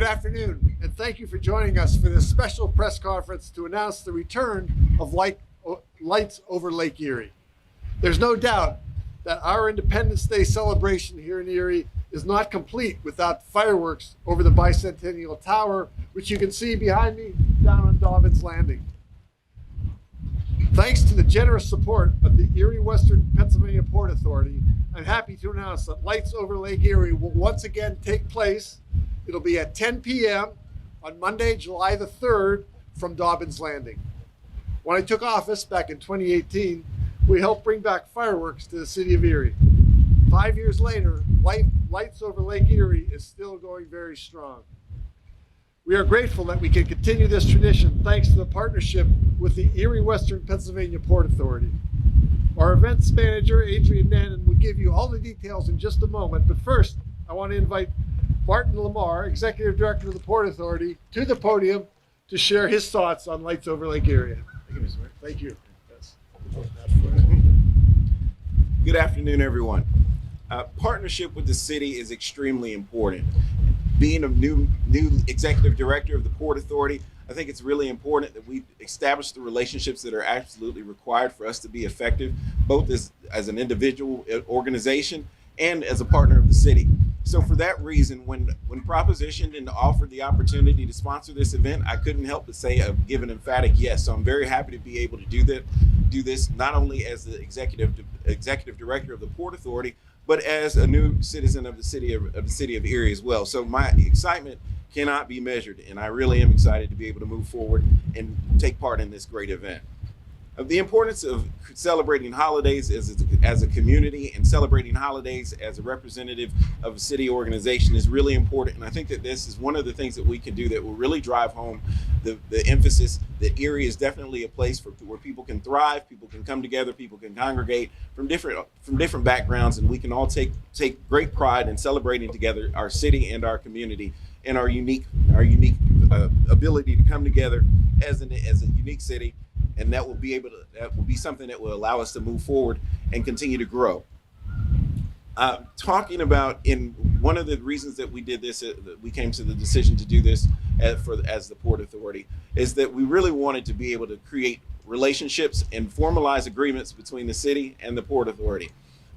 afternoon, and thank you for joining us for this special press conference to announce the return of Lights Over Lake Erie. There's no doubt that our Independence Day celebration here in Erie is not complete without fireworks over the Bicentennial Tower, which you can see behind me down on Dobbins Landing. Thanks to the generous support of the Erie Western Pennsylvania Port Authority, I'm happy to announce that Lights Over Lake Erie will once again take place. It'll be at 10 p.m. on Monday, July the 3rd from Dobbins Landing. When I took office back in 2018, we helped bring back fireworks to the city of Erie. 5 years later, Lights Over Lake Erie is still going very strong. We are grateful that we can continue this tradition thanks to the partnership with the Erie Western Pennsylvania Port Authority. Our events manager, Adrian Nannon, will give you all the details in just a moment, but first, I want to invite Martin Lamar, Executive Director of the Port Authority, to the podium to share his thoughts on Lights Over Lake Erie. Thank you, Mr. Mayor. Thank you. Good afternoon, everyone. Partnership with the city is extremely important. Being a new executive director of the Port Authority, I think it's really important that we establish the relationships that are absolutely required for us to be effective, both as an individual organization and as a partner of the city. So for that reason, when propositioned and offered the opportunity to sponsor this event, I couldn't help but say give an emphatic yes. So I'm very happy to be able to do this not only as the executive director of the Port Authority, but as a new citizen of the city of Erie as well. So my excitement cannot be measured, and I really am excited to be able to move forward and take part in this great event. The importance of celebrating holidays as a community and celebrating holidays as a representative of a city organization is really important. And I think that this is one of the things that we can do that will really drive home the emphasis that Erie is definitely a place where people can thrive, people can come together, people can congregate from different backgrounds, and we can all take great pride in celebrating together our city and our community and our unique ability to come together as a unique city. And that will be something that will allow us to move forward and continue to grow. Talking about one of the reasons that we did this, we came to the decision to do this as the Port Authority, is that we really wanted to be able to create relationships and formalize agreements between the city and the Port Authority.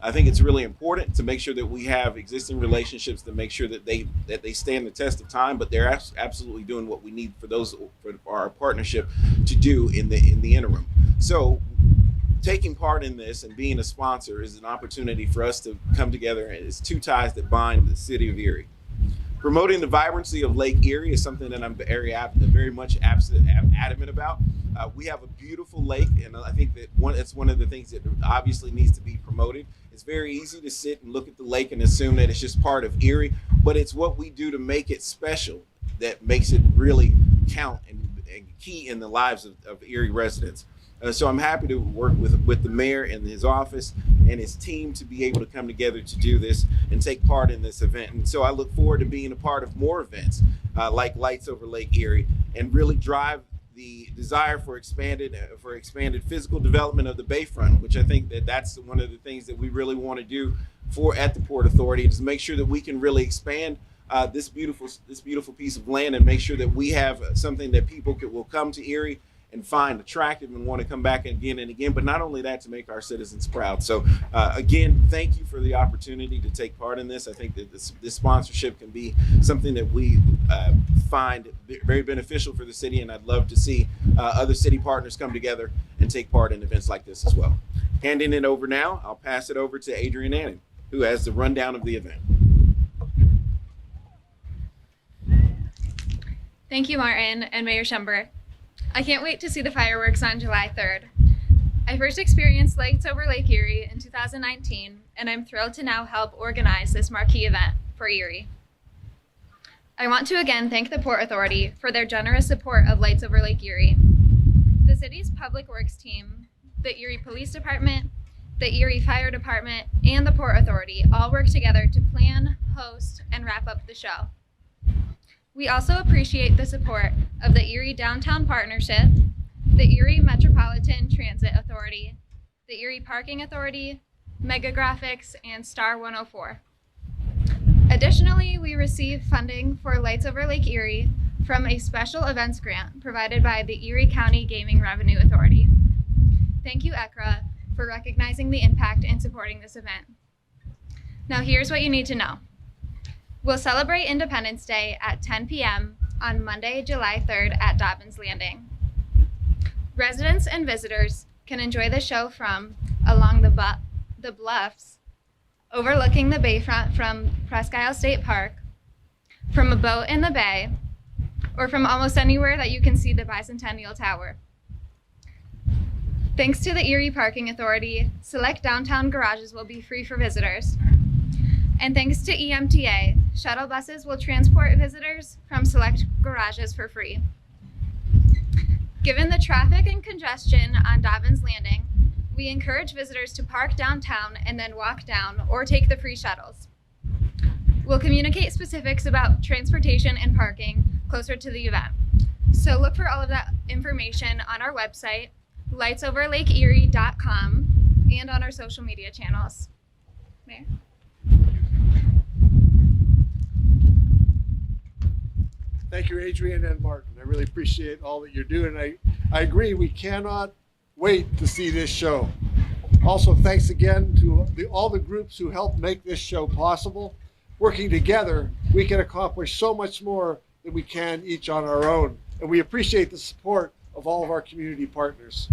I think it's really important to make sure that we have existing relationships to make sure that they stand the test of time, but they're absolutely doing what we need for our partnership to do in the interim. So taking part in this and being a sponsor is an opportunity for us to come together, and it's two ties that bind the city of Erie. Promoting the vibrancy of Lake Erie is something that I'm very much adamant about. We have a beautiful lake, and I think that it's one of the things that obviously needs to be promoted. It's very easy to sit and look at the lake and assume that it's just part of Erie, but it's what we do to make it special that makes it really count and key in the lives of Erie residents. So I'm happy to work with the mayor and his office and his team to be able to come together to do this and take part in this event. And so I look forward to being a part of more events like Lights Over Lake Erie and really drive the desire for expanded physical development of the Bayfront, which I think that's one of the things that we really want to do at the Port Authority, is make sure that we can really expand this beautiful piece of land and make sure that we have something that people will come to Erie and find attractive and want to come back again and again, but not only that, to make our citizens proud. So again, thank you for the opportunity to take part in this. I think that this sponsorship can be something that we find very beneficial for the city, and I'd love to see other city partners come together and take part in events like this as well. Handing it over now, I'll pass it over to Adrian Nannon, who has the rundown of the event. Thank you, Martin and Mayor Schember. I can't wait to see the fireworks on July 3rd. I first experienced Lights Over Lake Erie in 2019, and I'm thrilled to now help organize this marquee event for Erie. I want to again thank the Port Authority for their generous support of Lights Over Lake Erie. The city's public works team, the Erie Police Department, the Erie Fire Department, and the Port Authority all work together to plan, host, and wrap up the show. We also appreciate the support of the Erie Downtown Partnership, the Erie Metropolitan Transit Authority, the Erie Parking Authority, Mega Graphics, and Star 104. Additionally, we receive funding for Lights Over Lake Erie from a special events grant provided by the Erie County Gaming Revenue Authority. Thank you, ECRA, for recognizing the impact and supporting this event. Now here's what you need to know. We'll celebrate Independence Day at 10 p.m. on Monday, July 3rd at Dobbins Landing. Residents and visitors can enjoy the show from along the bluffs, overlooking the bayfront from Presque Isle State Park, from a boat in the bay, or from almost anywhere that you can see the Bicentennial Tower. Thanks to the Erie Parking Authority, select downtown garages will be free for visitors. And thanks to EMTA, shuttle buses will transport visitors from select garages for free. Given the traffic and congestion on Dobbins Landing, we encourage visitors to park downtown and then walk down or take the free shuttles. We'll communicate specifics about transportation and parking closer to the event. So look for all of that information on our website, lightsoverlakeerie.com, and on our social media channels. Mayor? Thank you, Adrian and Martin. I really appreciate all that you're doing. I agree, we cannot wait to see this show. Also, thanks again to all the groups who helped make this show possible. Working together, we can accomplish so much more than we can each on our own. And we appreciate the support of all of our community partners.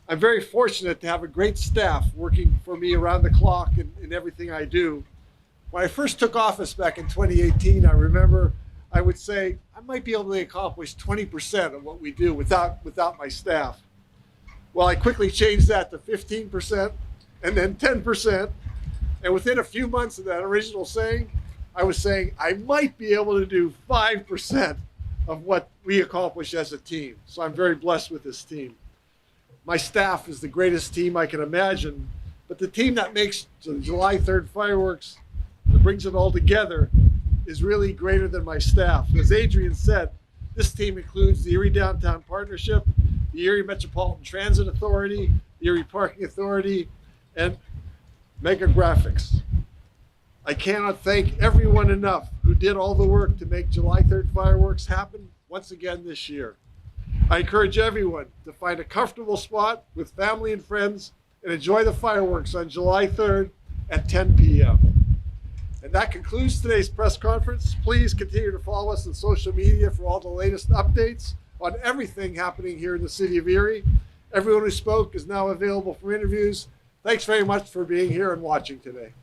I'm very fortunate to have a great staff working for me around the clock in everything I do. When I first took office back in 2018, I remember I would say I might be able to accomplish 20% of what we do without my staff. Well, I quickly changed that to 15% and then 10%. And within a few months of that original saying, I was saying I might be able to do 5% of what we accomplish as a team. So I'm very blessed with this team. My staff is the greatest team I can imagine, but the team that makes the July 3rd fireworks, that brings it all together, is really greater than my staff. As Adrian said, this team includes the Erie Downtown Partnership, the Erie Metropolitan Transit Authority, the Erie Parking Authority, and Mega Graphics. I cannot thank everyone enough who did all the work to make July 3rd fireworks happen once again this year. I encourage everyone to find a comfortable spot with family and friends and enjoy the fireworks on July 3rd at 10 p.m. And that concludes today's press conference. Please continue to follow us on social media for all the latest updates on everything happening here in the city of Erie. Everyone who spoke is now available for interviews. Thanks very much for being here and watching today.